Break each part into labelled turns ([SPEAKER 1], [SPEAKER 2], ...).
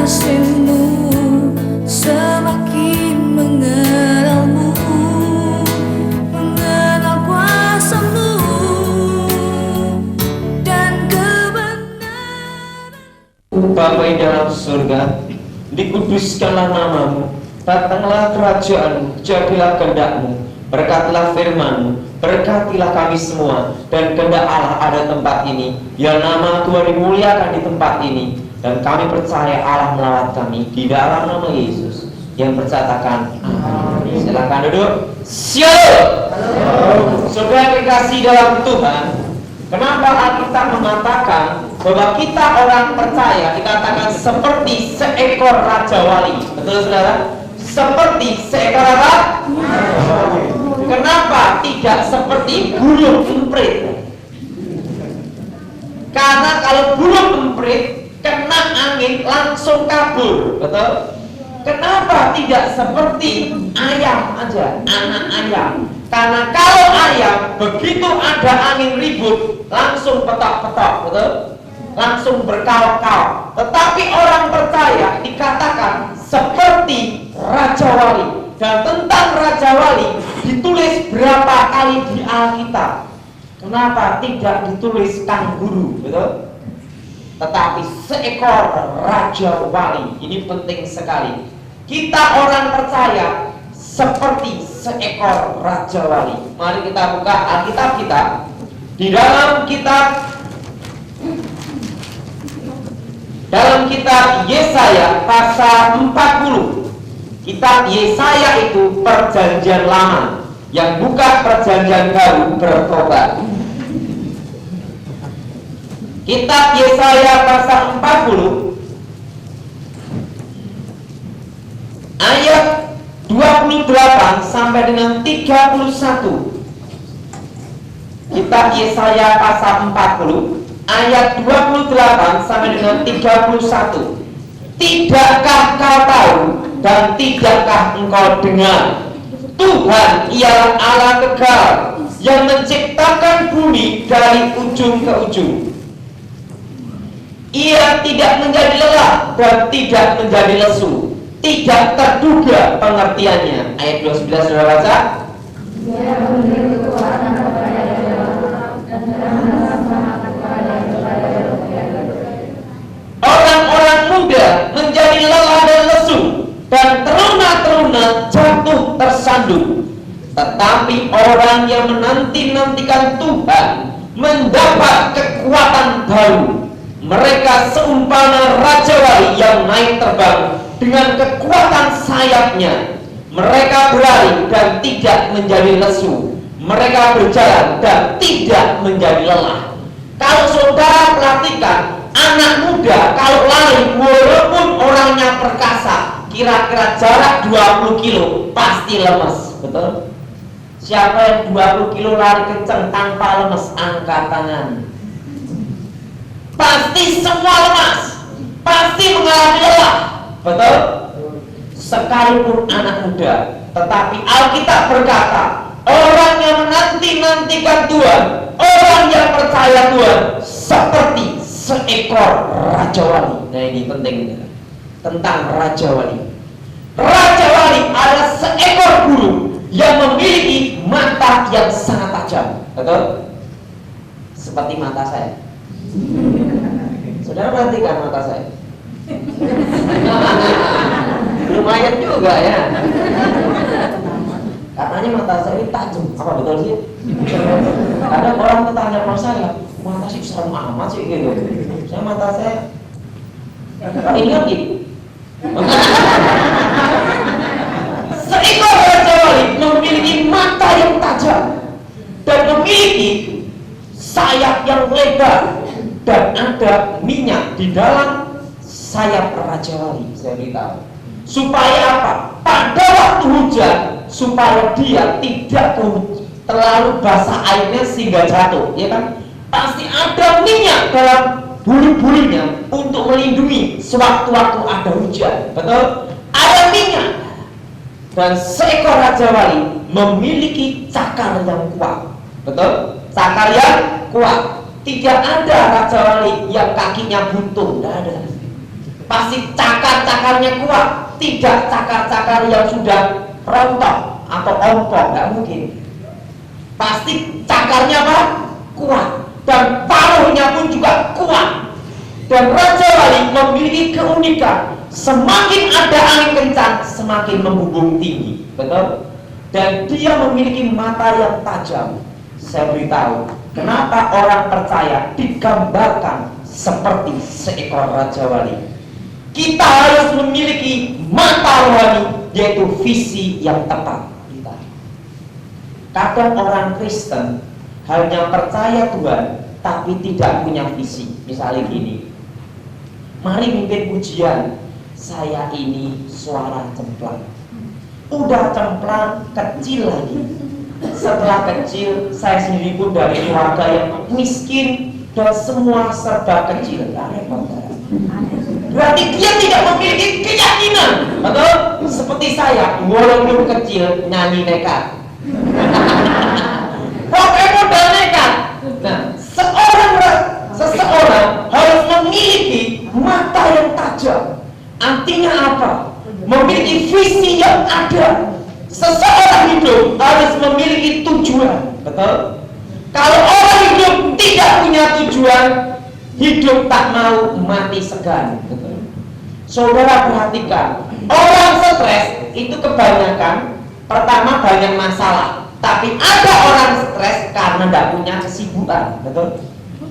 [SPEAKER 1] kasih-Mu, semakin mengenal-Mu, mengenal kuasa-Mu dan kebenaran.
[SPEAKER 2] Bapa yang dalam surga, dikuduskanlah nama-Mu, datanglah kerajaan-Mu, jadilah kehendak-Mu, berkatilah firman-Mu, berkatilah kami semua, dan kehendak Allah ada tempat ini, biar nama Tuhan dimuliakan di tempat ini, dan kami percaya Allah melawat kami di dalam nama Yesus yang berkatakan amin. Silakan duduk. Shalom. Saudara yang dikasihi dalam Tuhan, kenapa Alkitab mengatakan bahwa kita orang percaya dikatakan seperti seekor raja wali? Betul saudara? Seperti seekor apa? Kenapa tidak seperti burung emprit? Karena kalau burung emprit kena angin langsung kabur, betul? Kenapa tidak seperti ayam aja, anak ayam? Karena kalau ayam begitu ada angin ribut langsung petok-petok, betul? Langsung berkaok-kaok. Tetapi orang percaya dikatakan seperti raja wali. Dan tentang raja wali ditulis berapa kali di Alkitab? Kenapa tidak ditulis kanguru, betul? Tetapi seekor raja wali. Ini penting sekali. Kita orang percaya seperti seekor raja wali. Mari kita buka Alkitab kita di dalam kitab Yesaya pasal 40. Kitab Yesaya itu perjanjian lama, yang bukan perjanjian baru bertobat. Kitab Yesaya pasal 40 ayat 28 sampai dengan 31. Kitab Yesaya pasal 40 ayat 28 sampai dengan 31. Tidakkah kau tahu dan tidakkah engkau dengar? Tuhan ialah Allah kekal yang menciptakan bumi dari ujung ke ujung. Ia tidak menjadi lelah dan tidak menjadi lesu, tidak terduga pengertiannya. Ayat 29 sudah baca. Orang-orang muda menjadi lelah dan lesu, dan teruna-teruna jatuh tersandung. Tetapi orang yang menanti-nantikan Tuhan mendapat kekuatan baru. Mereka seumpama raja wali yang naik terbang dengan kekuatan sayapnya. Mereka berlari dan tidak menjadi lesu. Mereka berjalan dan tidak menjadi lelah. Kalau saudara perhatikan, anak muda kalau lari walaupun orangnya perkasa, kira-kira jarak 20 kilo pasti lemes, betul? Siapa yang 20 kilo lari kencang tanpa lemes, angkat tangan. Pasti semua lemas, pasti mengalami lelah, betul? Sekalipun anak muda. Tetapi Alkitab berkata, orang yang menanti-nantikan Tuhan, orang yang percaya Tuhan, seperti seekor raja wali. Nah ini penting tentang raja wali. Raja wali adalah seekor burung yang memiliki mata yang sangat tajam, betul? Seperti mata saya. Saudara perhatikan mata saya. Lumayan juga ya. Katanya mata saya ini tajam. Apa betul sih? Kadang orang bertanya sama saya, mata sih serem amat sih gitu. Saya mata saya ingat gitu. Seekor raja wali memiliki mata yang tajam dan memiliki sayap yang lebar, dan ada minyak di dalam sayap raja wali. Saya beritahu supaya apa? Pada waktu hujan, supaya dia tidak terlalu basah airnya sehingga jatuh, ya kan? Pasti ada minyak dalam bulu-bulunya untuk melindungi sewaktu-waktu ada hujan, betul? Ada minyak. Dan seekor raja wali memiliki cakar yang kuat, betul? Cakar yang kuat. Tidak ada raja wali yang kakinya buntung, tidak ada. Pasti cakar cakar-cakarnya kuat, tidak cakar-cakar yang sudah rontok atau ompong, nggak mungkin. Pasti cakarnya apa? Kuat, dan paruhnya pun juga kuat. Dan Raja Wali memiliki keunikan, semakin ada angin kencang, semakin membumbung tinggi, betul? Dan dia memiliki mata yang tajam. Saya beritahu, kenapa orang percaya digambarkan seperti seekor Raja Wali. Kita harus memiliki mata rohani, yaitu visi yang tepat. Kadang orang Kristen hanya percaya Tuhan, tapi tidak punya visi. Misalnya gini, mari mimpin pujian, saya ini suara cemplang. Udah cemplang, kecil lagi. Setelah kecil, saya sendiri pun dari keluarga yang miskin dan semua serba kecil. Berarti dia tidak memiliki keyakinan, betul? Seperti saya, walaupun kecil, nyanyi nekat. Pakai modal nekat. Nah, seseorang harus memiliki mata yang tajam. Artinya apa? Memiliki visi yang ada. Seseorang hidup harus memiliki tujuan, betul? Kalau orang hidup tidak punya tujuan, hidup tak mau mati segan, betul? Saudara perhatikan, orang stres itu kebanyakan pertama banyak masalah, tapi ada orang stres karena tidak punya kesibukan, betul?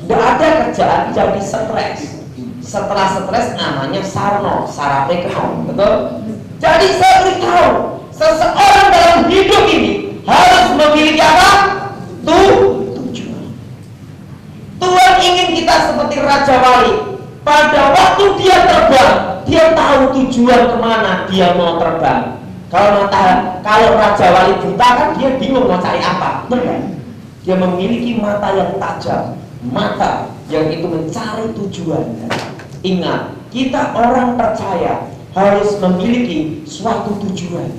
[SPEAKER 2] Tidak ada kerjaan jadi stres. Setelah stres namanya sarno, sarape keno, betul? Jadi saya beritahu, seseorang dalam hidup ini harus memiliki apa? Tujuan. Tuhan ingin kita seperti Raja Wali. Pada waktu dia terbang, dia tahu tujuan kemana dia mau terbang. Kalau Raja Wali buta kan dia bingung mau cari apa, benar? Dia memiliki mata yang tajam, mata yang itu mencari tujuan. Ingat, kita orang percaya harus memiliki suatu tujuan.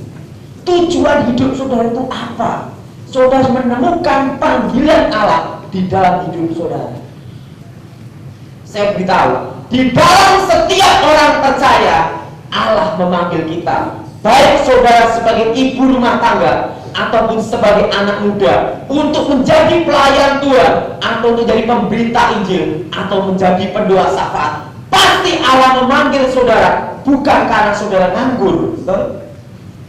[SPEAKER 2] Tujuan hidup saudara itu apa? Saudara menemukan panggilan Allah di dalam hidup saudara. Saya beritahu, di dalam setiap orang percaya Allah memanggil kita. Baik saudara sebagai ibu rumah tangga ataupun sebagai anak muda untuk menjadi pelayan Tuhan atau menjadi pemberita Injil atau menjadi pendoa syafaat, pasti Allah memanggil saudara bukan karena saudara nganggur, betul?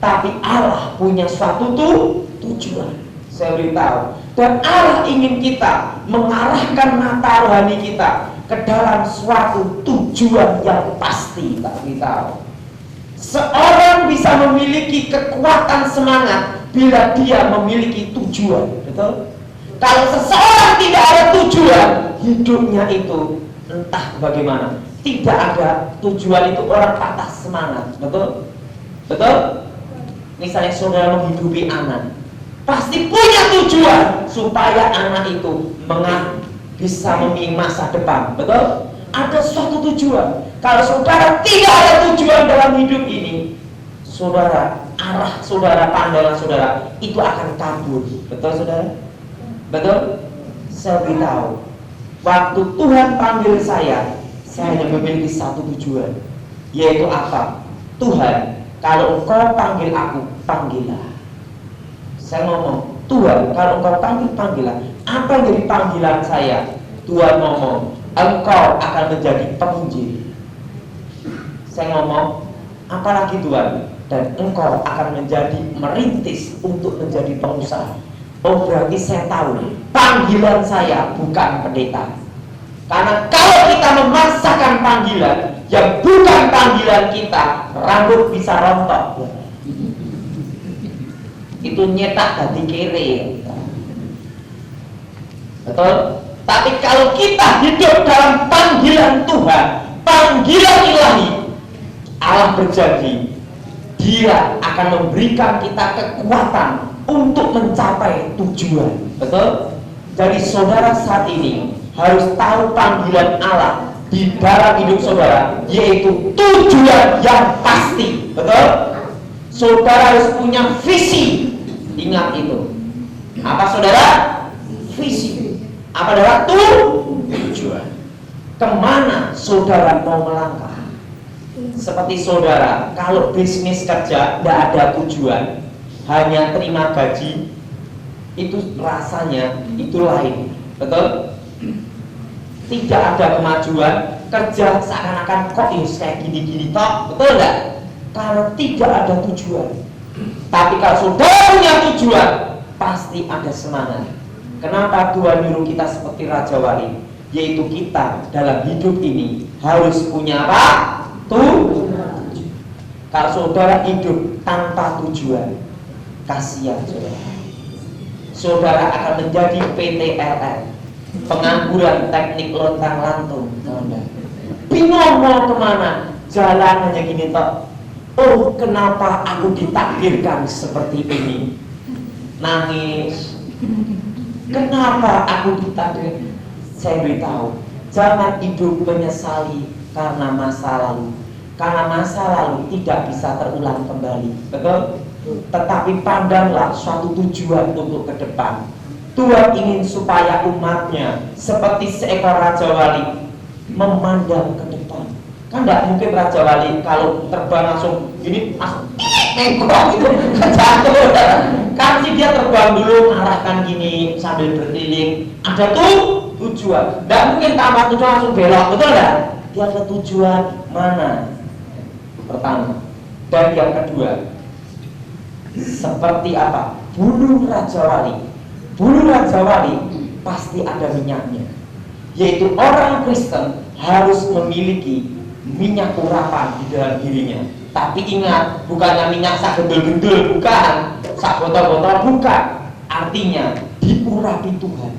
[SPEAKER 2] Tapi Allah punya suatu tujuan. Saya beritahu, dan Allah ingin kita mengarahkan mata rohani kita ke dalam suatu tujuan yang pasti. Tak beritahu, seorang bisa memiliki kekuatan semangat bila dia memiliki tujuan, betul? Kalau seseorang tidak ada tujuan, hidupnya itu entah bagaimana. Tidak ada tujuan itu orang patah semangat, betul? Betul? Misalnya saudara menghidupi anak, pasti punya tujuan supaya anak itu bisa memiliki masa depan, betul? Ada suatu tujuan. Kalau saudara tidak ada tujuan dalam hidup ini, saudara, arah saudara, pandangan saudara itu akan kabur, betul saudara? Betul? Saya beritahu, waktu Tuhan panggil saya hanya memiliki satu tujuan, yaitu apa? Tuhan, kalau Engkau panggil aku, panggillah. Saya ngomong, Tuhan, kalau Engkau panggil, panggillah. Apa yang jadi panggilan saya? Tuhan ngomong, Engkau akan menjadi penginjil. Saya ngomong, apalagi Tuhan? Dan Engkau akan menjadi merintis untuk menjadi pengusaha. Oh, berarti saya tahu panggilan saya bukan pendeta. Karena kalau kita memaksakan panggilan yang bukan panggilan kita, rambut bisa rontok. Itu nyetak dari kere. Betul? Tapi kalau kita hidup dalam panggilan Tuhan, panggilan ilahi, Allah berjanji Dia akan memberikan kita kekuatan untuk mencapai tujuan. Betul? Jadi saudara saat ini harus tahu panggilan Allah di dalam hidup saudara, yaitu tujuan yang pasti. Betul? Saudara harus punya visi. Ingat itu. Apa saudara? Visi. Apa adalah tujuan? Kemana saudara mau melangkah? Seperti saudara, kalau bisnis kerja tidak ada tujuan, hanya terima gaji, itu rasanya itu lain, betul? Tidak ada kemajuan, kerja seakan-akan kok kayak gini-gini tok, betul nggak? Karena tidak ada tujuan. Tapi kalau saudara punya tujuan, pasti ada semangat. Kenapa Tuhan nyuruh kita seperti Raja Wali? Yaitu kita dalam hidup ini harus punya apa? Tujuan. Kalau saudara hidup tanpa tujuan, kasihan saudara. Saudara akan menjadi PTLN, pengangguran teknik lontang-lantung. Bingung mau kemana? Jalan hanya gini tok. Oh, kenapa aku ditakdirkan seperti ini? Nangis. Kenapa aku ditakdirkan? Saya beritahu, jangan hidup menyesali karena masa lalu. Karena masa lalu tidak bisa terulang kembali. Betul? Tetapi pandanglah suatu tujuan untuk ke depan. Tuhan ingin supaya umatnya seperti seekor Raja Wali memandang ke depan. Kan tidak mungkin Raja Wali kalau terbang langsung gini, langsung mengkok itu jatuh. Kan sih dia terbang dulu, arahkan gini sambil berkeliling. Ada tujuan. Tidak mungkin tanpa tujuan langsung belok, betul nggak? Dia ada tujuan mana? Pertama. Dan yang kedua, seperti apa? Bulu Raja Wali. Bulu Raja Wali pasti ada minyaknya. Yaitu orang Kristen harus memiliki minyak urapan di dalam dirinya. Tapi ingat, bukannya minyak sak gendul-gendul, bukan, sak botol-botol, bukan. Artinya diurapi Tuhan.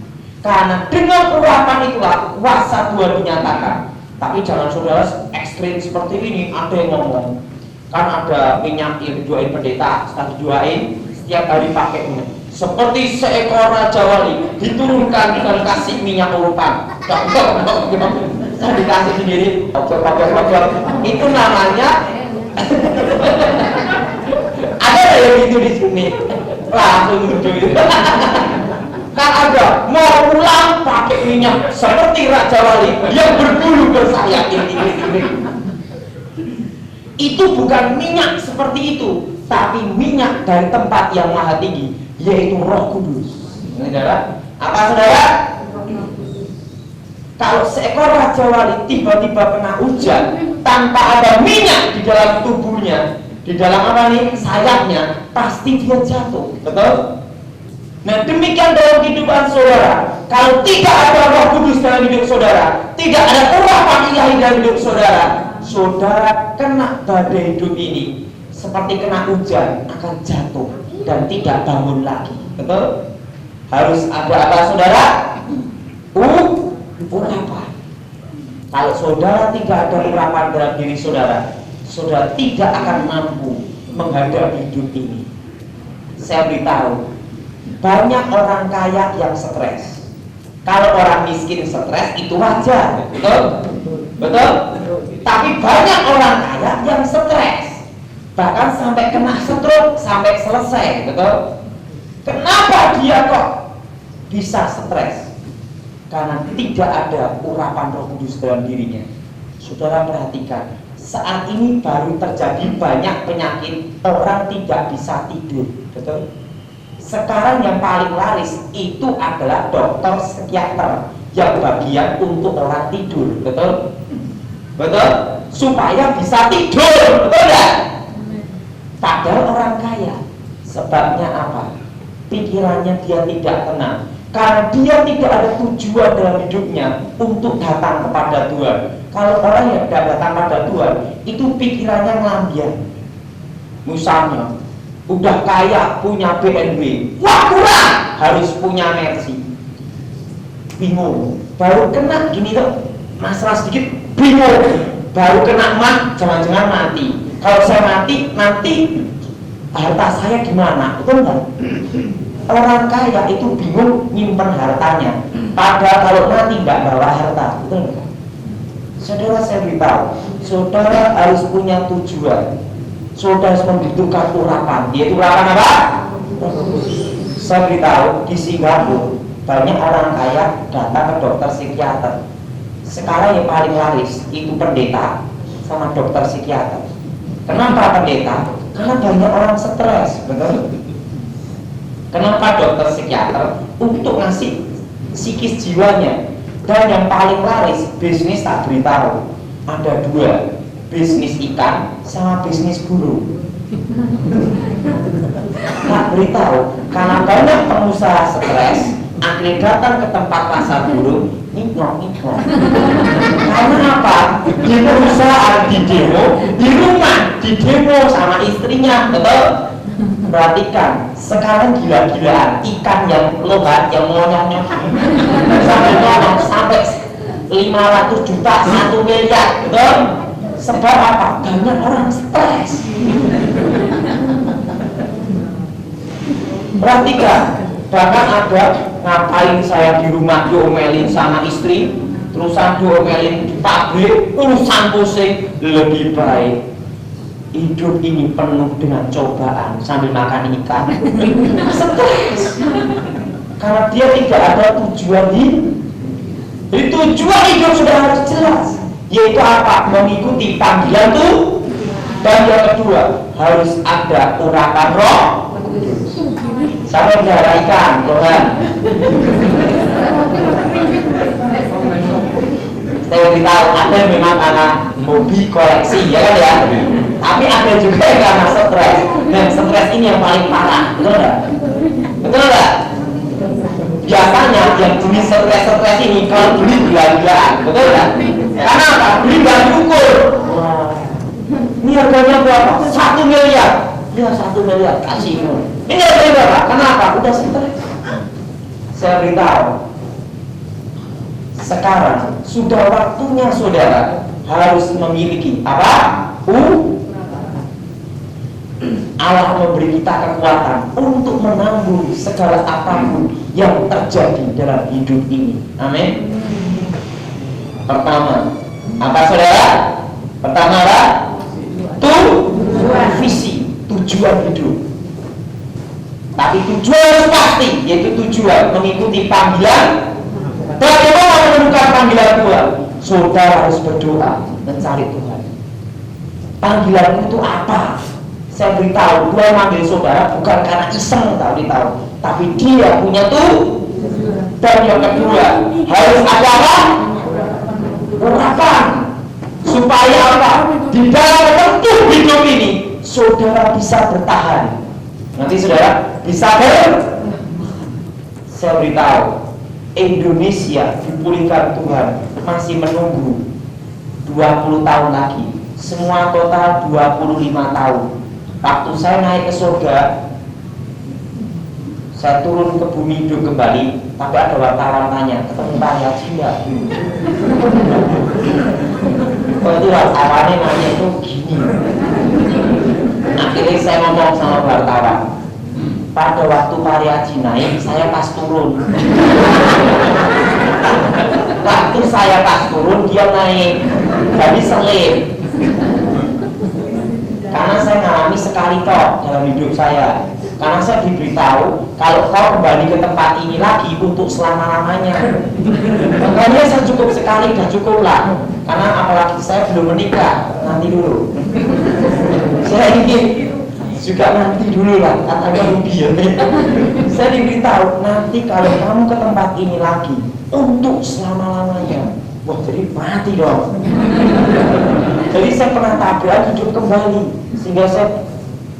[SPEAKER 2] Karena dengan urapan itulah kuasa Tuhan dinyatakan. Tapi jangan saudara ekstrim seperti ini. Ada yang ngomong, kan ada minyak yang dijuain pendeta, setelah dijuain setiap hari pakai minyak. Seperti seekor Raja Wali diturunkan dan kasih minyak urapan. Saya dikasih sendiri, itu namanya ada yang gitu di sini, langsung gitu. Kan ada mau pulang pakai minyak seperti Raja Wali yang berbulu bersayap ini. Itu bukan minyak seperti itu, tapi minyak dari tempat yang maha tinggi, yaitu Roh Kudus. Saudara, apa saudara? Kalau seekor Raja Wali tiba-tiba kena hujan tanpa ada minyak di dalam tubuhnya, di dalam apa nih sayapnya, pasti dia jatuh, betul? Nah demikian dalam kehidupan saudara. Kalau tidak ada Roh Kudus dalam hidup saudara, tidak ada urapan ilahi dalam hidup saudara, saudara kena badai hidup ini seperti kena hujan, akan jatuh dan tidak bangun lagi, betul? Harus ada apa saudara? Urapan. Kalau saudara tidak ada urapan dalam diri saudara, saudara tidak akan mampu menghadapi hidup ini. Saya beritahu, banyak orang kaya yang stres. Kalau orang miskin stres itu wajar, betul? Betul? Tapi banyak orang kaya yang stres, bahkan sampai kena stroke, sampai selesai, betul? Kenapa dia kok bisa stres? Karena tidak ada urapan Roh Kudus dalam dirinya. Saudara perhatikan, saat ini baru terjadi banyak penyakit, orang tidak bisa tidur, betul? Sekarang yang paling laris itu adalah dokter psikiater yang bagian untuk orang tidur, betul? Betul? Supaya bisa tidur, betul nggak? Padahal orang kaya, sebabnya apa? Pikirannya dia tidak tenang. Karena dia tidak ada tujuan dalam hidupnya untuk datang kepada Tuhan. Kalau orang yang tidak datang pada Tuhan, itu pikirannya ngelambian. Misalnya, udah kaya punya BMW, wah kurang, harus punya Mercy. Bingung, baru kena gini tuh, masalah sedikit, bingung, baru kena jangan-jangan mati. Kalau saya mati, nanti harta saya gimana? Betul nggak? Orang kaya itu bingung nyimpen hartanya, padahal kalau mati nggak bawa harta, betul nggak? Saudara, saya beritahu, saudara harus punya tujuan. Saudara harus membutuhkan urapan, yaitu urapan apa? Saya beritahu, di Singapura banyak orang kaya datang ke dokter psikiater. Sekarang yang paling laris itu pendeta, sama dokter psikiater. Kenapa pendeta? Karena banyak orang stres, betul? Kenapa dokter psikiater? Untuk ngasih psikis jiwanya. Dan yang paling laris, bisnis tak beritahu. Ada dua, bisnis ikan sama bisnis burung. Tak beritahu, karena banyak pengusaha stres, akhirnya datang ke tempat pasar burung, nikmong. Karena apa? Di perusahaan di demo, di rumah di demo sama istrinya, betul? Perhatikan, sekarang gila-gilaan ikan yang lobat, yang ngonyong-nyong sampai 500 juta, 1 miliar, betul? Sebab apa? Banyak orang stres. Perhatikan, bahkan ada ngapain saya di rumah diomelin sama istri, terusan diomelin di pabrik, urusan pusing. Lebih baik hidup ini penuh dengan cobaan sambil makan ikan. Stres. Karena dia tidak ada tujuan hidup. Jadi tujuan hidup sudah harus jelas, yaitu apa? Mengikuti panggilan tuh. Dan yang kedua, harus ada urapan roh. Saya melihara ikan, Tuhan. Saya beritahu, ada memang anak hobi koleksi, ya kan ya? Tapi ada juga yang karena stres. Dan stres ini yang paling parah, betul nggak? Betul nggak? Biasanya yang jenis stres ini kalau beli gila-gilaan, betul nggak? Karena apa? Beli bahan ukur. Ini harganya berapa? 1 miliar. Ya 1 miliar kasihmu. Ini harganya berapa? Kenapa? Udah stres. Saya beritahu, sekarang sudah waktunya saudara harus memiliki apa? Allah memberi kita kekuatan untuk menanggung segala apapun yang terjadi dalam hidup ini. Amin. Pertama, apa saudara? Pertama apa? Visi, tujuan hidup. Tapi tujuan harus pasti, yaitu tujuan mengikuti panggilan. Bagaimana menemukan panggilan Tuhan? Saudara harus berdoa mencari Tuhan. Panggilan itu apa? Saya beritahu, Tuhan manggil saudara bukan karena iseng, tahu, tapi dia punya tuh. Dan yang kedua, harus ada apa? Urapan. Supaya apa? Di dalam menempuh hidup ini, saudara bisa bertahan. Nanti saudara bisa saya beritahu, Indonesia dipulihkan Tuhan masih menunggu 20 tahun lagi. Semua total 25 tahun. Waktu saya naik ke surga, saya turun ke bumi hidup kembali, tapi ada wartawan tanya, ketemu Pak Haji enggak? Oh itu wartawannya nanya itu gini. Akhirnya saya ngomong sama wartawan, pada waktu Pak Haji naik, saya pas turun. Waktu saya pas turun, dia naik. Jadi selip. Karena saya ngalami sekali toh dalam hidup saya. Karena saya diberitahu kalau kau kembali ke tempat ini lagi untuk selama-lamanya. Makanya saya cukup sekali, dah cukup lah. Karena apalagi saya belum menikah, nanti dulu. Saya ingin juga nanti dulu lah, katanya rugi ya. Saya diberitahu nanti kalau kamu ke tempat ini lagi untuk selama-lamanya. Wah jadi mati dong. Jadi saya pernah tabrak hidup kembali, sehingga saya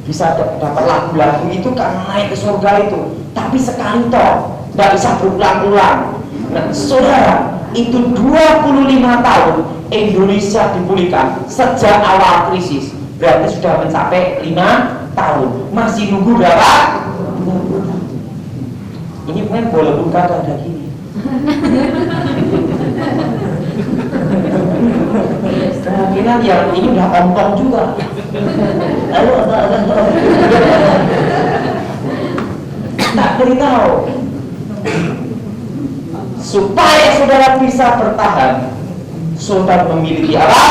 [SPEAKER 2] bisa dapat lagu-lagu itu karena naik ke surga itu. Tapi sekali toh, nggak bisa berulang-ulang. Nah saudara, itu 25 tahun Indonesia dipulihkan sejak awal krisis. Berarti sudah mencapai 5 tahun. Masih nunggu berapa? 20 tahun. Ini bukan boleh buka ada gini. Kemungkinan yang ini udah ompong juga. Lalu ada. Tak beritahu. Supaya saudara bisa bertahan, saudara memiliki apa?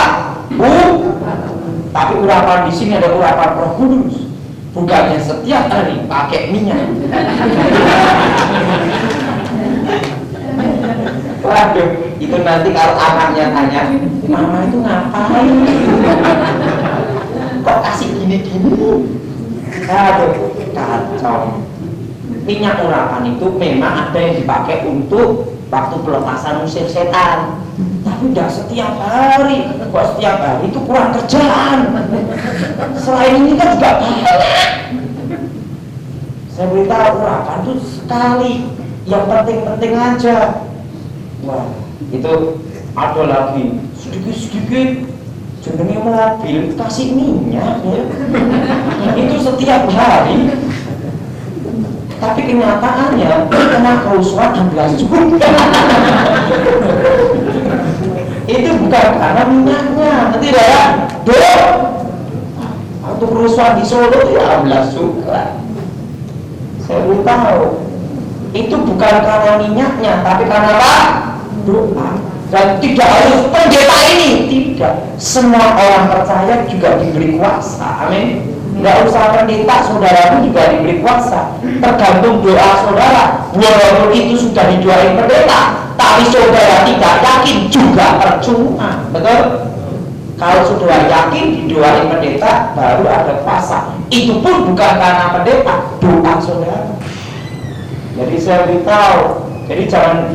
[SPEAKER 2] Tapi urapan di sini ada urapan Roh Kudus. Bukannya setiap hari pakai minyak. Waduh, itu nanti kalau anaknya tanya, mama itu ngapain? Kok kasih gini-gini? Aduh, kacau. Minyak urapan itu memang ada yang dipakai untuk waktu pelepasan usir setan, tapi tidak setiap hari. Kok setiap hari itu kurang kerjaan. Selain ini kan juga banyak. Saya beritahu urapan itu sekali, yang penting-penting aja. Wah, itu ada lagi sedikit-sedikit jenenge mobil kasih minyak ya. Itu setiap hari. Tapi kenyataannya kena kerusuhan 16 juga. Itu bukan karena minyaknya, nanti ya, waktu kerusuhan di Solo itu 16 juga. Saya belum tahu. Itu bukan karena minyaknya, tapi karena apa? Doa. Dan tidak harus pendeta ini, tidak. Semua orang percaya juga diberi kuasa. Amin. Nggak usah pendeta, saudara pun juga diberi kuasa. Tergantung doa saudara. Walaupun itu sudah didoain pendeta, tapi saudara tidak yakin juga percuma. Betul? Kalau saudara yakin didoain pendeta, baru ada kuasa. Itu pun bukan karena pendeta, doa saudara. Jadi saya beritahu, jadi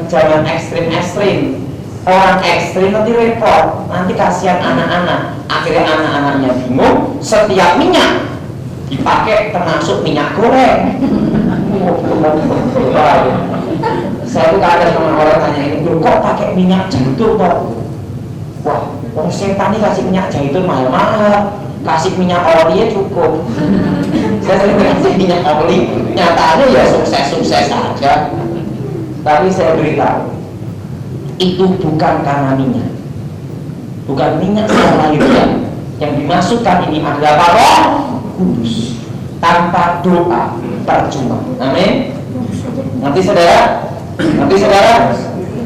[SPEAKER 2] jangan ekstrim-ekstrim. Orang ekstrim nanti repot, nanti kasihan anak-anak. Akhirnya anak-anaknya bingung. Setiap minyak dipakai termasuk minyak goreng. Saya tuh kadang sama orang tanya ini, kok pakai minyak zaitun kok? Wah, orang setan ini kasih minyak zaitun mahal-mahal, kasih minyak oli cukup. Saya sering kasih minyak oli, nyatanya ya sukses-sukses saja. Tapi saya beritahu, itu bukan karena minyak, bukan minyak secara lahiriah. Yang dimasukkan ini adalah Roh Kudus. Tanpa doa percuma. Amin. Nanti saudara.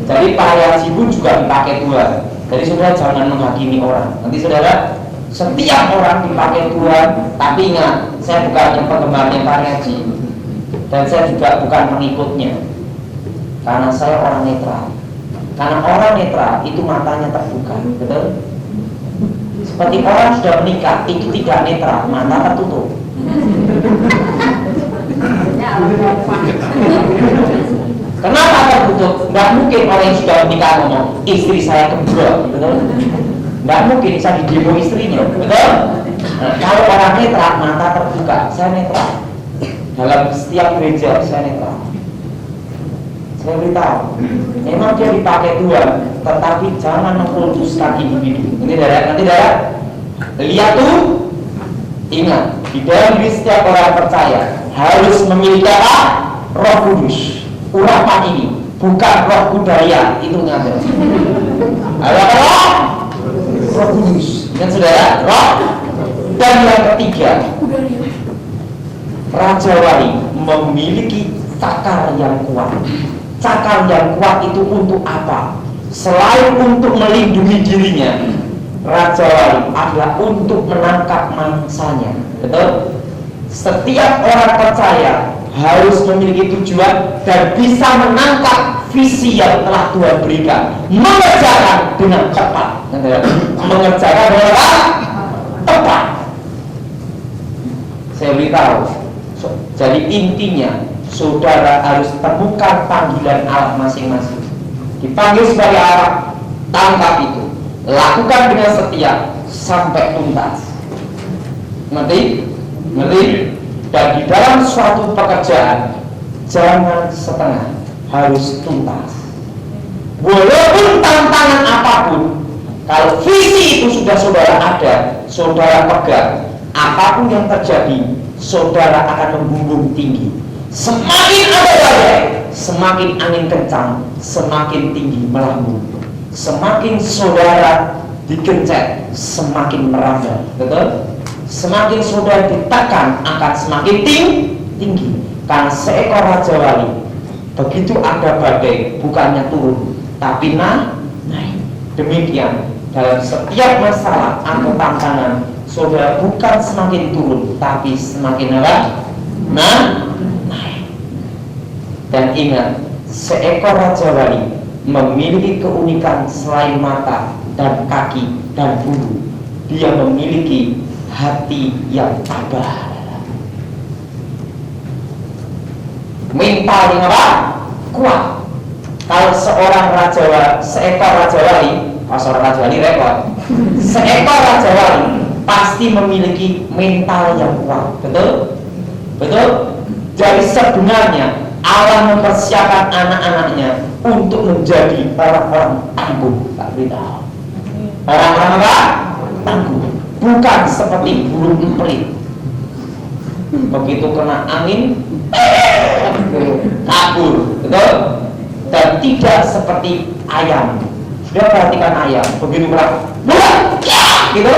[SPEAKER 2] Jadi variasi pun juga dipakai Tuhan. Jadi saudara jangan menghakimi orang. Nanti saudara, setiap orang dipakai Tuhan. Tapi ingat, saya bukan yang penggemarnya variasi, dan saya juga bukan pengikutnya. Karena saya orang netral. Karena orang netral itu matanya terbuka, betul? Seperti orang sudah menikah itu tidak netral, mata tertutup. Kenapa tertutup? Nggak mungkin orang yang sudah menikah ngomong istri saya kebrol, betul? Nggak mungkin bisa didemo istrinya, betul? Nah, kalau orang netral, mata terbuka, saya netral. Dalam setiap gereja saya netral. Saya beritahu, memang dia dipakai Tuhan, tetapi jangan mengkultuskan individu. Nanti darah, lihat tuh, ingat, di dalam diri setiap orang percaya harus memiliki apa? Roh Kudus. Urapan ini bukan roh budaya, itu ngajar. Ada apa? Roh Kudus. Dan saudara, roh. Dan yang ketiga, Raja Wali memiliki cakar yang kuat. Cakar yang kuat itu untuk apa? Selain untuk melindungi dirinya, Raja Wali adalah untuk menangkap mangsanya. Betul? Setiap orang percaya harus memiliki tujuan dan bisa menangkap visi yang telah Tuhan berikan, mengerjakan dengan tepat. Mengerjakan dengan tepat. Saya beritahu, jadi intinya saudara harus temukan panggilan Allah masing-masing. Dipanggil sebagai apa? Tangkap itu, lakukan dengan setia sampai tuntas. Ngerti? Dan di dalam suatu pekerjaan jangan setengah, harus tuntas. Walaupun tantangan apapun, kalau visi itu sudah saudara ada, saudara pegang, apapun yang terjadi, saudara akan membumbung tinggi. Semakin ada badai, semakin angin kencang, semakin tinggi melambung. Semakin saudara digencet, semakin merambah. Betul? Semakin saudara ditekan, akan semakin tinggi. Karena seekor Raja Wali, begitu ada badai, bukannya turun, tapi naik. Demikian dalam setiap masalah atau tantangan, saudara bukan semakin turun, tapi semakin naik. Dan ingat, seekor Raja Wali memiliki keunikan selain mata dan kaki dan bulu. Dia memiliki hati yang tabah. Mental yang apa? Kuat. Kalau seekor raja wali, seorang raja wali repot. Seekor raja wali pasti memiliki mental yang kuat. Betul? Betul? Jadi sebenarnya Allah mempersiapkan anak-anaknya untuk menjadi orang-orang tangguh. Tak beritahu. Orang-orang apa? Tangguh. Bukan seperti burung empelit. Begitu kena angin kabur, betul? Dan tidak seperti ayam. Sudah perhatikan ayam, begitu kena gitu.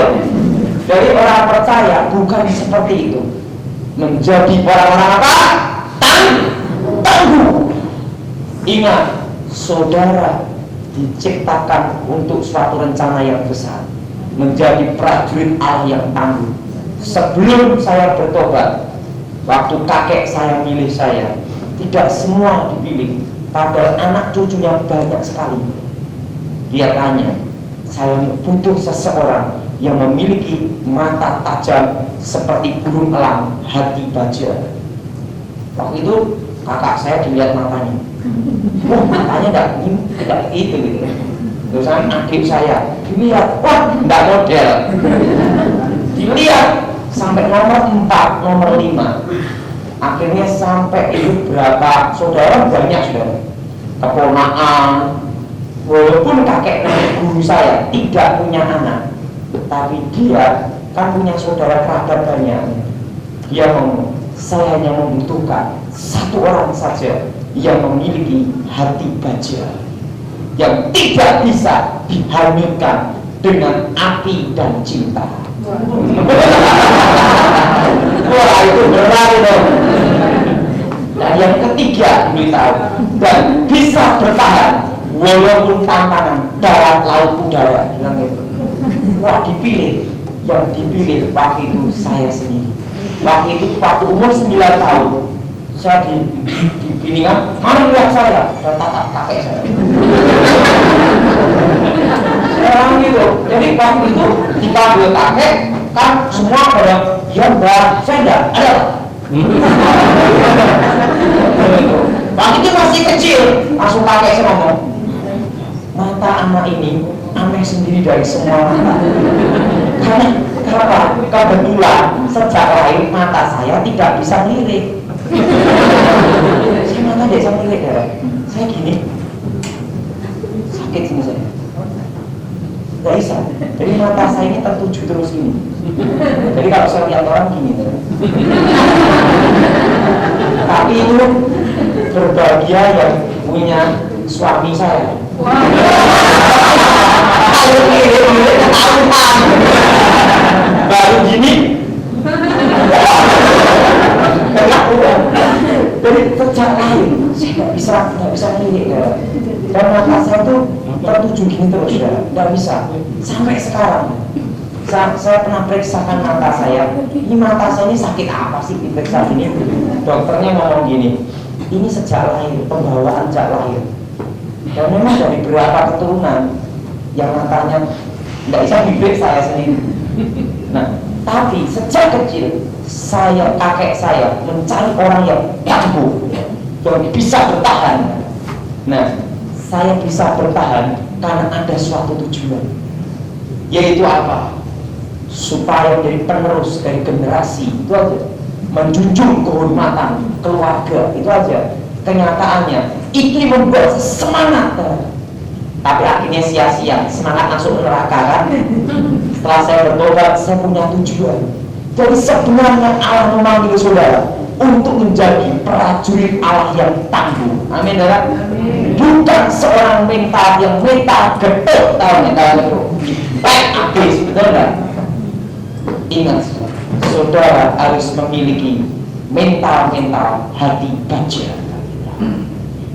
[SPEAKER 2] Dari orang percaya bukan seperti itu. Menjadi orang-orang apa? Tangguh. Ingat, saudara diciptakan untuk suatu rencana yang besar, menjadi prajurit Allah yang tangguh. Sebelum saya bertobat, waktu kakek saya milih saya, tidak semua dipilih, padahal anak cucunya banyak sekali. Dia tanya, saya butuh seseorang yang memiliki mata tajam seperti burung elang, hati baja. Waktu itu kakak saya dilihat matanya, matanya tidak gitu. Terus adik saya dilihat, wah, tidak model. Dilihat sampai nomor 4, nomor 5. Akhirnya sampai itu berapa saudara, banyak saudara, keponakan. Walaupun kakek nenek guru saya tidak punya anak, tapi dia kan punya saudara kerabat banyak. Dia ngomong, saya hanya membutuhkan satu orang saja yang memiliki hati baja, yang tidak bisa dihanyutkan dengan api dan cinta. Wah, itu benar itu. Dan yang ketiga, beritahu, dan bisa bertahan walaupun tantangan darat, laut, udara. Wah, dipilih. Yang dipilih waktu itu saya sendiri. Waktu itu waktu umur 9 tahun, saya dipilihkan, mana lihat saya? Dan tatap kakek saya. Sekarang gitu. Jadi waktu itu dipanggil kakek, kan semua pada ya mbak, saya enggak ada. Waktu itu masih kecil, langsung kakek saya ngomong, mata anak ini aneh sendiri dari semua mata. Karena kebetulan sejak lahir mata saya tidak bisa melirik. Saya mata tidak bisa melirik ya. Saya gini, sakit sini saya. Gak bisa. Jadi mata saya ini tertuju terus gini. Jadi kalau saya lihat orang gini ya. Tapi itu berbahagia yang punya suami saya. Baru gini. Jadi sejak lahir saya nggak bisa melirik ya. Dan mata saya itu tertuju gini terus ya, nggak bisa. Sampai sekarang saya pernah periksakan mata saya. Ini mata saya ini sakit apa sih diperiksa ini? Dokternya ngomong gini, ini sejak lahir, pembawaan sejak lahir. Dan memang dari beberapa keturunan yang matanya nggak bisa diperiksa saya sendiri. Nah, tapi sejak kecil kakek saya mencari orang yang tangguh, yang bisa bertahan. Nah, saya bisa bertahan karena ada suatu tujuan, yaitu apa? Supaya menjadi penerus dari generasi, itu aja. Menjunjung kehormatan keluarga, itu aja. Kenyataannya itu membuat semangat, tapi akhirnya sia-sia, semangat masuk neraka kan. Setelah saya bertobat, saya punya tujuan. Jadi sebenarnya Allah memanggil saudara untuk menjadi prajurit Allah yang tangguh. Amin, saudara. Bukan seorang mental yang mental getuk, tahu mental getuk, baik habis, betul nggak? Ingat, saudara harus memiliki mental hati baja.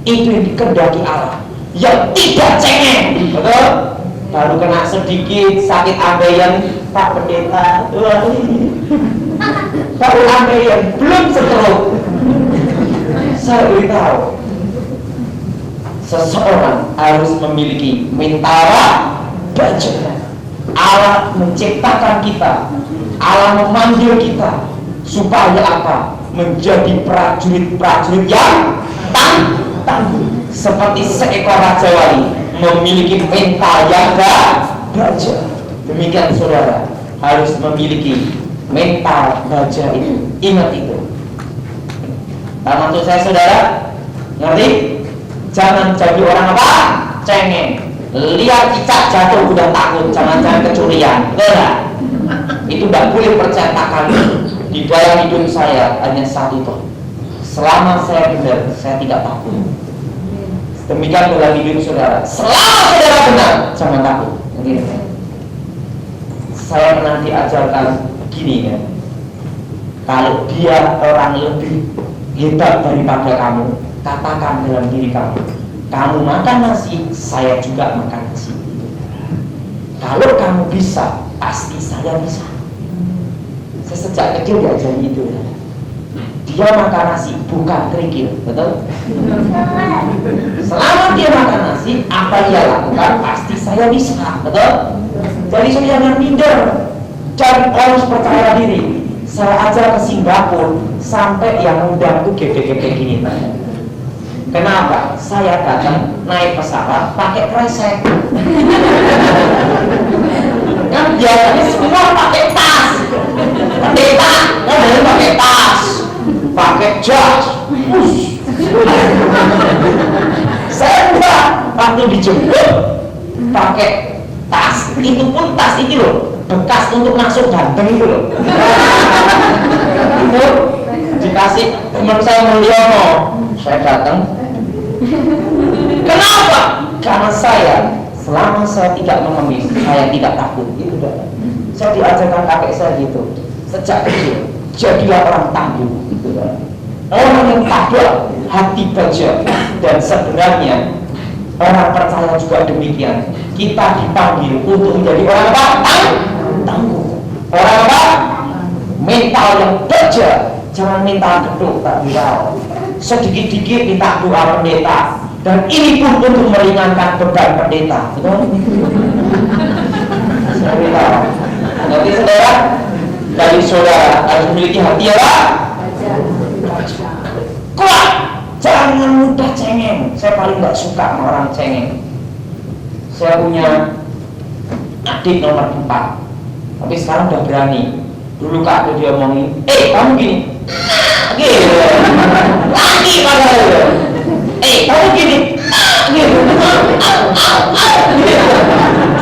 [SPEAKER 2] Itu yang dikehendaki Allah, yang tidak cengeng, betul? Baru kena sedikit sakit ambeien, Pak Pendeta, baru ambeien, belum stroke. Saya beritahu, seseorang harus memiliki mental baja. Allah menciptakan kita, Allah memanggil kita supaya apa? Menjadi prajurit-prajurit yang tangguh, seperti seekor raja wali memiliki mental yang baja. Demikian saudara, harus memiliki mental baja itu. Ingat itu. Maksud saya saudara, ngerti? Jangan jadi orang apa? Cengeng. Lihat cicak jatuh udah takut, jangan-jangan kecurian, betul nggak? Itu nggak boleh percetakan. Di dalam hidup saya hanya satu toh. Selama saya benar, saya tidak takut. Demikian dalam hidup saudara. Selama saudara benar, jangan takut. Saya pernah diajarkan begini ya. Kalau dia orang lebih hebat daripada kamu, katakan dalam diri kamu, kamu makan nasi, saya juga makan nasi. Kalau kamu bisa, pasti saya bisa. Saya sejak kecil diajari itu ya. Dia makan nasi, bukan kerikil, betul? Selama dia makan nasi, apa dia lakukan, pasti saya bisa, betul? Jadi saya jangan minder, jangan harus percaya diri. Saya ajar ke Singapura, sampai yang undang tuh gede-gede gini. Kenapa? Saya datang naik pesawat pakai kresek. Kan biasanya semua pakai tas, pendeta, kan pakai tas, pakai jas. Saya enggak, waktu dijemput pakai tas, itu pun tas ini loh, bekas untuk masuk ganteng itu loh. Itu dikasih teman saya Mulyono, saya datang. Kenapa? Karena saya selama saya tidak mengemis, saya tidak takut. Itu dah. Saya diajarkan kakek saya gitu sejak kecil. Jadilah orang tangguh. Gitu dah. Orang yang tabah, hati baja. Dan sebenarnya orang percaya juga demikian. Kita dipanggil untuk menjadi orang apa? Tangguh. Orang apa? Mental yang baja. Jangan mental geduk, tak viral. Sedikit-dikit minta doa pendeta, dan ini pun untuk meringankan beban pendeta, betul? Nanti saudara, dari saudara harus memiliki hati apa? Kuat, jangan mudah cengeng. Saya paling nggak suka sama orang cengeng. Saya punya adik nomor 4, tapi sekarang udah berani. Dulu kak dia omongin, kamu gini. Gitu, lagi padahal. Kamu gini, gitu.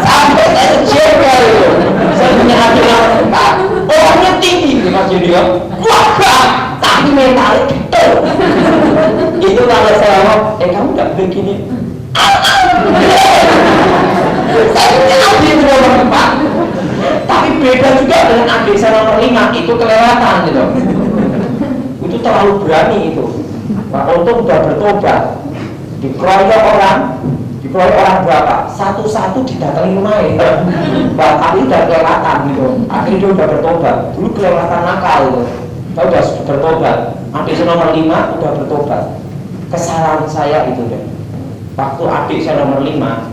[SPEAKER 2] Sampai saya jengkel. Saya punya hati yang lengkap. Orangnya tinggi, Mas Junior. Wah, tapi mentalnya gitu. Itu kalau saya ngomong, kamu nggak begini. Saya punya adik nomor 4. Tapi beda juga dengan adik saya nomor 5. Itu kelewatan gitu. Itu terlalu berani itu. Nah, untung udah bertobat. Dikeroyok orang berapa? Satu-satu didatangi rumahnya. Tapi udah kelewatan gitu. Akhirnya dia udah bertobat. Dulu kelewatan nakal gitu. Saya udah bertobat. Adik saya nomor 5 udah bertobat. Kesalahan saya itu deh. Waktu adik saya nomor 5,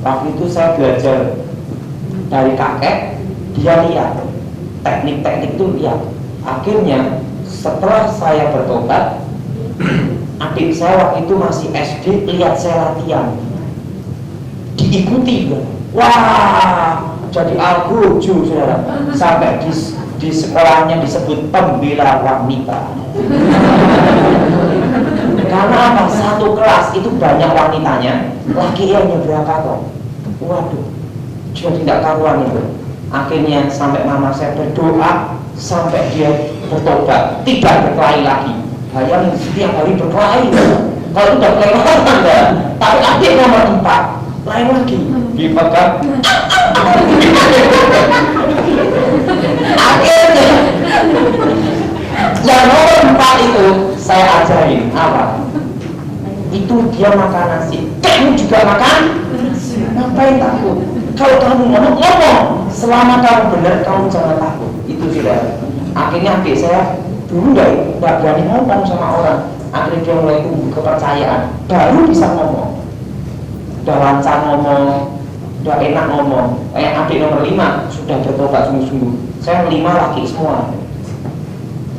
[SPEAKER 2] waktu itu saya belajar dari kakek, dia lihat teknik-teknik itu lihat. Akhirnya setelah saya bertobat, adik saya waktu itu masih SD, lihat saya latihan, diikuti. Wah, jadi algojo saudara. Sampai di sekolahnya disebut pembela wanita. Karena apa? Satu kelas itu banyak wanitanya, laki-lakinya berapa toh? Waduh, jadi tidak karuan itu. Akhirnya sampai mama saya berdoa sampai dia bertobat, tidak berkelahi lagi. Bayangin setiap hari berkelahi. Kalau udah kelewatan enggak. Tapi adik nomor 4 lain lagi dipegang. Akhirnya yang nomor 4 itu saya ajarin apa? Itu dia makan nasi, kamu juga makan. Ngapain takut? Kalau kamu ngomong, selama kamu benar, kamu jangan takut. Itu sudah. Akhirnya adik saya dulu nggak berani ngomong sama orang. Akhirnya dia mulai tumbuh kepercayaan, baru bisa ngomong. sudah lancar ngomong, sudah enak ngomong. Adik nomor 5 sudah bertobat sungguh-sungguh. Saya 5 laki semua.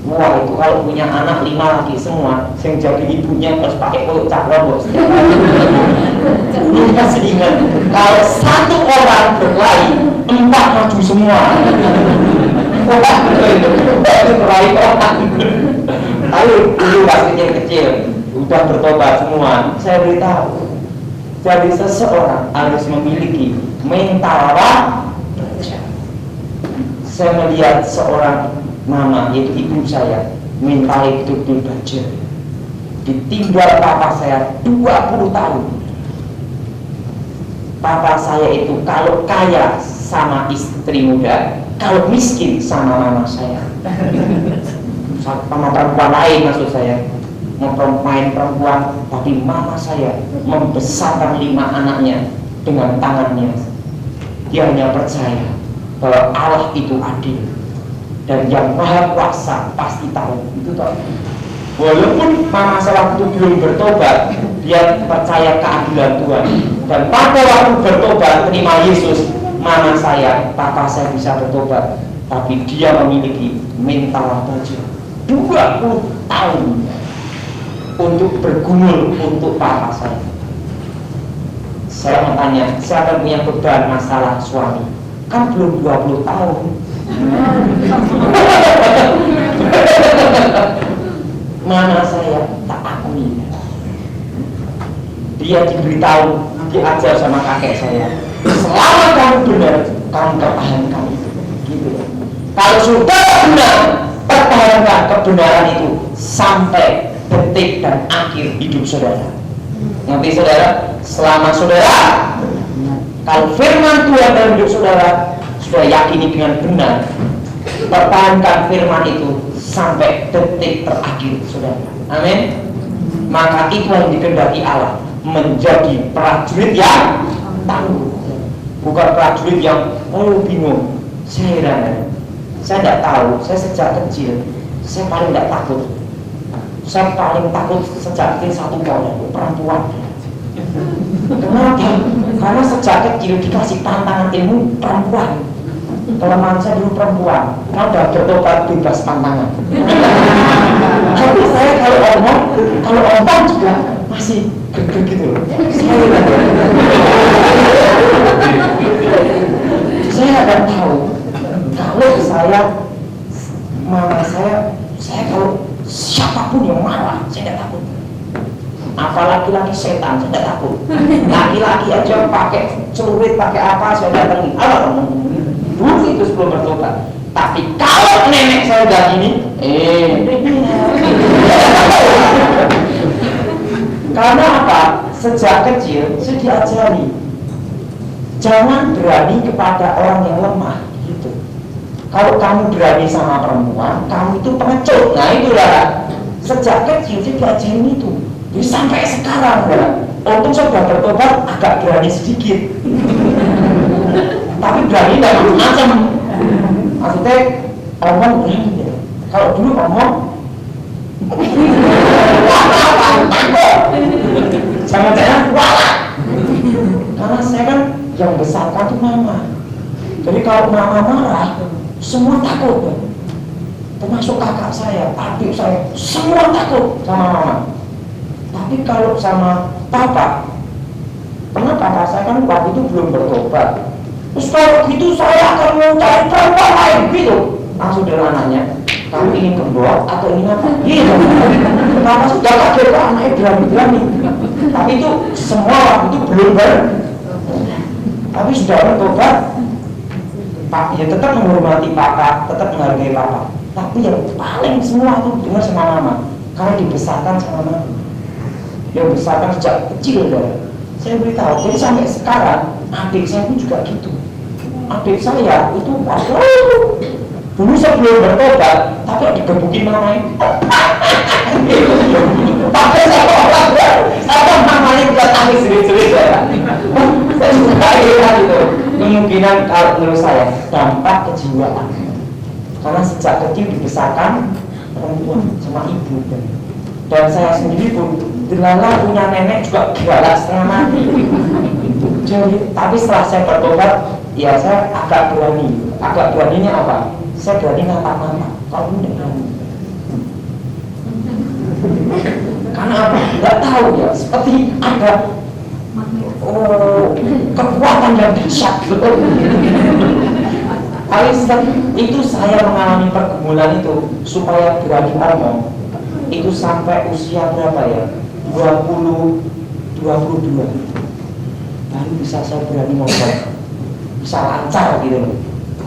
[SPEAKER 2] Wah, itu kalau punya anak 5 laki semua, yang jadi ibunya harus pakai peluk cakron bos. Dulu masih ingat, kalau 1 orang berkelahi, 4 maju semua. Wah, itu berkelahi orang. Lalu dulu pas kecil-kecil, udah bertobat semua. Saya beritahu, jadi seseorang harus memiliki mental baja. Saya melihat seorang mama, yaitu ibu saya, mental betul-betul baja. Ditinggal papa saya 20 tahun. Papa saya itu kalau kaya sama istri muda, kalau miskin sama mama saya. Sama perempuan lain maksud saya. Main perempuan, tapi mama saya membesarkan 5 anaknya dengan tangannya. Dia hanya percaya bahwa Allah itu adil dan yang maha kuasa pasti tahu. Itu tahu. Walaupun mama saya waktu belum bertobat, dia percaya keadilan Tuhan. Dan pada waktu bertobat terima Yesus, mama saya, papa saya bisa bertobat, tapi dia memiliki mental baja 20 tahun untuk bergumul untuk papa saya. Saya mau tanya, siapa yang punya beban masalah suami? Kan belum 20 tahun. Mana saya tak akui. Dia diberitahu, diajar sama kakek saya, selama kamu benar, kamu pertahankan itu. Gitu. Kalau sudah benar, pertahankan kebenaran itu sampai detik dan akhir hidup saudara. Nanti saudara, selama saudara, kalau firman Tuhan dalam hidup saudara, sudah yakini dengan benar, pertahankan firman itu sampai detik terakhir saudara. Amin. Maka itu yang dikehendaki Allah, menjadi prajurit yang tangguh, bukan prajurit yang bingung. Saya heran, saya tidak tahu. Saya sejak kecil, saya paling tidak takut. Saya paling takut sejak kecil satu orang, perempuan. Kenapa? Karena sejak kecil dikasih tantangan ilmu perempuan. Kelemahan saya dulu perempuan, kalau udah bertobat bebas pantangan. Tapi saya kalau omong juga masih geger gitu. Saya nggak tahu. Kalau mama saya kalau siapapun yang marah, saya nggak takut. Apalagi laki setan, saya nggak takut. Laki-laki aja pakai celurit, pakai apa, saya datangi. Dulu itu sebelum bertobat. Tapi kalau nenek saya udah gini, karena apa? Sejak kecil saya diajari jangan berani kepada orang yang lemah. Gitu. Kalau kamu berani sama perempuan, kamu itu pengecut. Nah itulah sejak kecil saya diajarin itu. Jadi sampai sekarang, untung saya sudah bertobat agak berani sedikit. Tapi berani dan macam-macam. Maksudnya omong berani ya. Kalau dulu omong takut. Jangan-jangan kualat. Karena saya kan yang besarkan itu mama. Jadi kalau mama marah, semua takut. Termasuk kakak saya, adik saya, semua takut sama mama. Tapi kalau sama papa, karena papa saya kan waktu itu belum bertobat. Terus kalau gitu saya akan mencari perempuan lain gitu. Langsung dia nanya, kamu ingin berdoa atau ingin apa? Gitu. Papa sudah kaget kok anaknya berani-berani. Tapi itu semua waktu itu belum tapi sudah bertobat. Pak ya tetap menghormati papa, tetap menghargai papa. Tapi yang paling semua itu dengar sama mama. Karena dibesarkan sama mama. Yang besarkan sejak kecil ya. Saya beritahu, jadi sampai sekarang adik saya pun juga gitu. Adik saya itu dulu sebelum bertobat, tapi digebukin mamanya. Tapi saya mamanya juga tangis sendiri-sendiri. Saya suka lihat itu. Kemungkinan kalau menurut saya dampak kejiwaan. Karena sejak kecil dibesarkan perempuan sama ibu. Dan saya sendiri pun delala punya nenek juga galak setengah mati. Jadi, tapi setelah saya bertobat, ya saya agak berani. Agak beraninya apa? Saya berani ngata-ngata. Kalau tidak berani. Karena apa? Nggak tahu ya. Seperti ada kekuatan yang dahsyat. Itu saya mengalami pergumulan itu supaya berani ngomong. Itu sampai usia berapa ya? 22 baru bisa saya berani ngomong, bisa lancar gitu loh.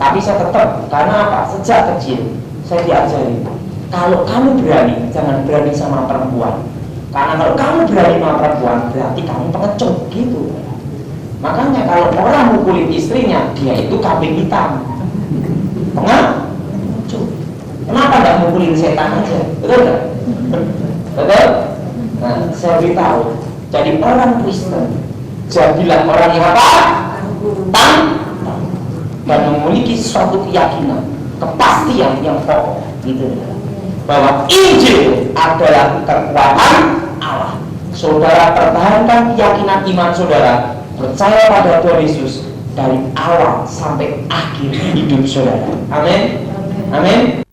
[SPEAKER 2] Tapi saya tetap, karena apa? Sejak kecil saya diajari, kalau kamu berani, jangan berani sama perempuan. Karena kalau kamu berani sama perempuan, berarti kamu pengecut gitu. Makanya kalau orang mukulin istrinya, dia itu kambing hitam, pengecut. Kenapa nggak mukulin setan aja? Betul nggak? Betul? Nah, saya beritahu, jadi orang Kristen, jadilah orang yang apa? Dan memiliki suatu keyakinan, kepastian yang pokok, gitu. Bahwa Injil adalah kekuatan Allah. Saudara pertahankan keyakinan iman saudara, percaya pada Tuhan Yesus dari awal sampai akhir hidup saudara. Amin. Amin.